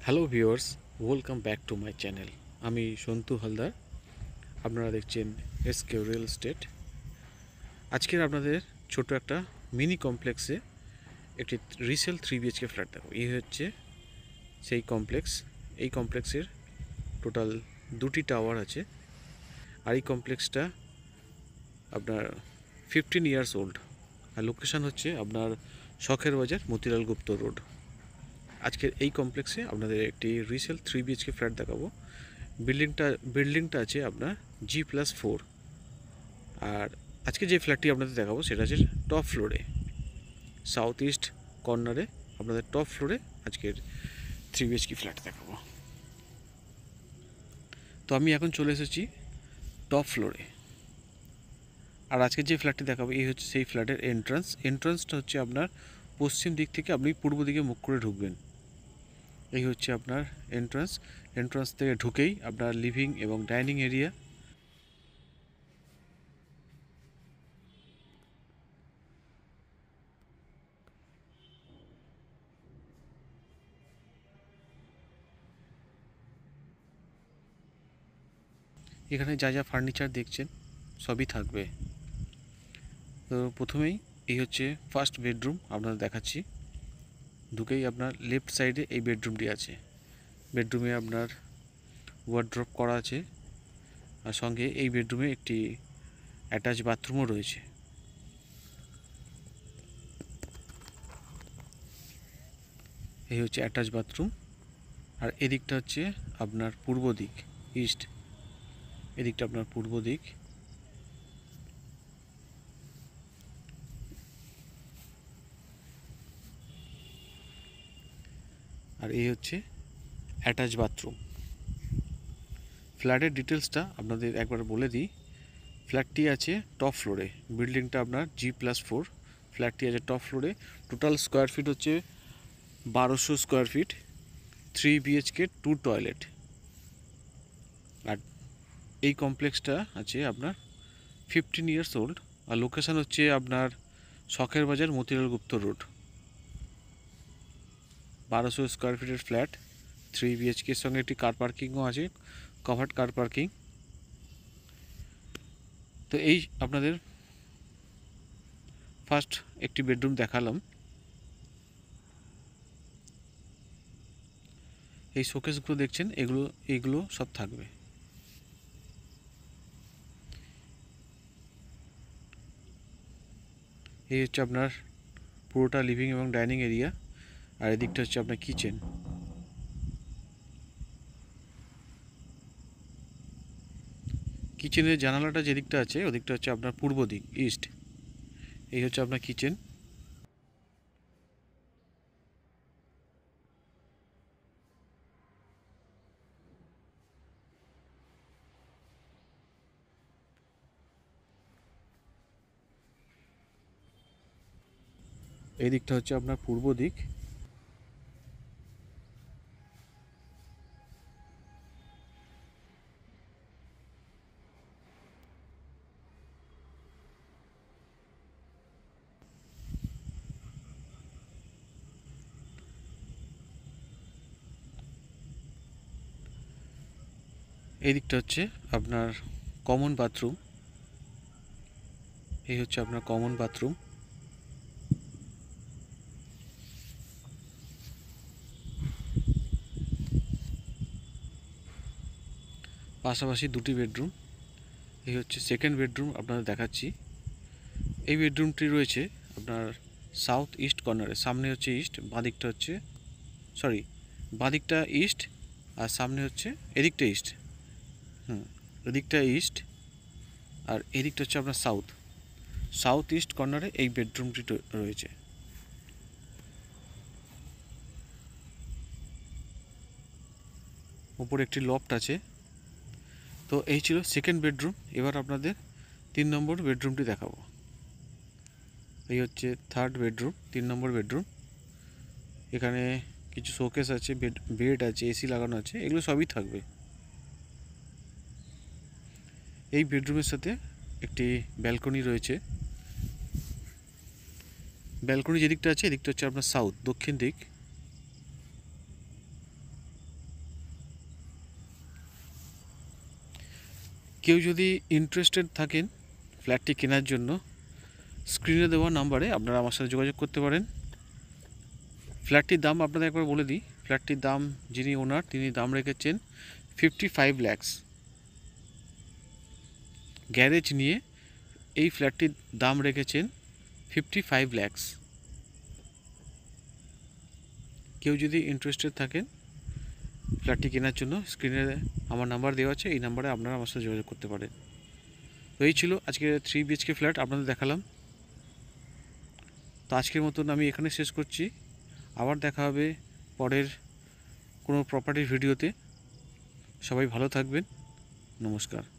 Hello viewers, welcome back to my channel. আমি সন্তু হালদার। আপনারা দেখছেন এসকে রিয়েল এস্টেট। আজকের আপনাদের ছোট একটা মিনি কমপ্লেক্সে একটি রিসেল 3 BHK ফ্ল্যাট দেখাবো। এই হচ্ছে সেই কমপ্লেক্স। এই কমপ্লেক্সের টোটাল 2টি টাওয়ার আছে। আর এই কমপ্লেক্সটা আপনার 15 ইয়ার্স ওল্ড। আর লোকেশান হচ্ছে আপনার শখের বাজার, মতিলাল গুপ্ত রোড। আজকের এই কমপ্লেক্সে আপনাদের একটি রিসেল 3 BHK ফ্ল্যাট দেখাবো। বিল্ডিংটা আছে আপনার G+4। আর আজকে যে ফ্ল্যাটটি আপনাদের দেখাবো সেটা আছে টপ ফ্লোরে, সাউথ ইস্ট কর্নারে। আপনাদের টপ ফ্লোরে আজকের 3 BHK ফ্ল্যাট দেখাবো। তো আমি এখন চলে এসেছি টপ ফ্লোরে। আর আজকে যে ফ্ল্যাটটি দেখাবো এই হচ্ছে সেই ফ্ল্যাটের এন্ট্রান্সটা হচ্ছে আপনার পশ্চিম দিক থেকে আপনি পূর্ব দিকে মুখ করে ঢুকবেন। এই হচ্ছে আপনার এন্ট্রান্স থেকে ঢুকেই আপনার লিভিং এবং ডাইনিং এরিয়া। এখানে যা যা ফার্নিচার দেখছেন সবই থাকবে। তো প্রথমেই এই হচ্ছে ফার্স্ট বেডরুম আপনাদের দেখাচ্ছি। ঢুকেই আপনার লেফট সাইডে এই বেডরুমটি আছে। বেডরুমে আপনার ওয়ার্ড্রপ করা আছে, আর সঙ্গে এই বেডরুমে একটি অ্যাটাচ বাথরুমও রয়েছে। এই হচ্ছে অ্যাটাচ বাথরুম। আর এদিকটা হচ্ছে আপনার পূর্ব দিক, ইস্ট। এদিকটা আপনার পূর্ব দিক। আর এই হচ্ছে অ্যাটাচ বাথরুম। ফ্ল্যাটের ডিটেলসটা আপনাদের একবার বলে দিই। ফ্ল্যাটটি আছে টপ ফ্লোরে, বিল্ডিংটা আপনার G+4। ফ্ল্যাটটি আছে টপ ফ্লোরে। টোটাল স্কোয়ার ফিট হচ্ছে 1200 স্কোয়ার ফিট। 3 BHK 2 toilet. আর এই কমপ্লেক্সটা আছে আপনার 15 ইয়ার্স ওল্ড। আর লোকেশান হচ্ছে আপনার শখের বাজার, মতিলাল গুপ্ত রোড। 1200 স্কোয়ার ফিটের ফ্ল্যাট, 3 BHKর সঙ্গে একটি কার পার্কিংও আছে, কভার্ড কার পার্কিং। তো এই আপনাদের ফার্স্ট একটি বেডরুম দেখালাম। এই শোকেসগুলো দেখছেন, এইগুলো সব থাকবে। এই হচ্ছে আপনার পুরোটা লিভিং এবং ডাইনিং এরিয়া। আর এদিকটা হচ্ছে আপনার কিচেন। কিচেনের জানালাটা যেদিকটা আছে ওদিকটা হচ্ছে আপনার পূর্ব দিক, ইস্ট। এই হচ্ছে আপনার কিচেন। এই দিকটা হচ্ছে আপনার পূর্ব দিক। এই দিকটা হচ্ছে আপনার কমন বাথরুম। এই হচ্ছে আপনার কমন বাথরুম। পাশাপাশি দুটি বেডরুম। এই হচ্ছে সেকেন্ড বেডরুম আপনাদের দেখাচ্ছি। এই বেডরুমটি রয়েছে আপনার সাউথ ইস্ট কর্নারে। সামনে হচ্ছে ইস্ট, বাঁদিকটা হচ্ছে বাঁদিকটা ইস্ট, আর সামনে হচ্ছে এদিকটা ইস্ট। এদিকটা ইস্ট, আর এদিকটা হচ্ছে আপনার সাউথ ইস্ট কর্নারে এই বেডরুমটি রয়েছে। উপরে একটি লফট আছে। তো এই ছিল সেকেন্ড বেডরুম। এবার আপনাদের 3 নম্বর বেডরুমটি দেখাবো। এই হচ্ছে থার্ড বেডরুম, 3 নম্বর বেডরুম। এখানে কিছু শোকেস আছে, বেড আছে, এসি লাগানো আছে, এগুলো সবই থাকবে। এই বেডরুমের সাথে একটি ব্যালকনি রয়েছে। ব্যালকনি যেদিকটা আছে এদিকটা হচ্ছে আপনার দক্ষিণ দিক। কেউ যদি ইন্টারেস্টেড থাকেন ফ্ল্যাটটি কেনার জন্য, স্ক্রিনে দেওয়া নাম্বারে আপনারা আমার সাথে যোগাযোগ করতে পারেন। ফ্ল্যাটটির দাম আপনাদের একবার বলে দিই। ফ্ল্যাটটির দাম, যিনি ওনার তিনি দাম রেখেছেন 55 lakhs। গ্যারেজ নিয়ে এই ফ্ল্যাটটির দাম রেখেছেন 55 lakhs। কেউ যদি ইন্টারেস্টেড থাকেন ফ্ল্যাটটি কেনার জন্য, স্ক্রিনে আমার নাম্বার দেওয়া আছে, এই নাম্বারে আপনারা আমার সাথে যোগাযোগ করতে পারেন। তো এই ছিল আজকে 3 BHK ফ্ল্যাট আপনাদের দেখালাম। তো আজকের মতন আমি এখানে শেষ করছি। আবার দেখা হবে পরের কোনো প্রপার্টির ভিডিওতে। সবাই ভালো থাকবেন। নমস্কার।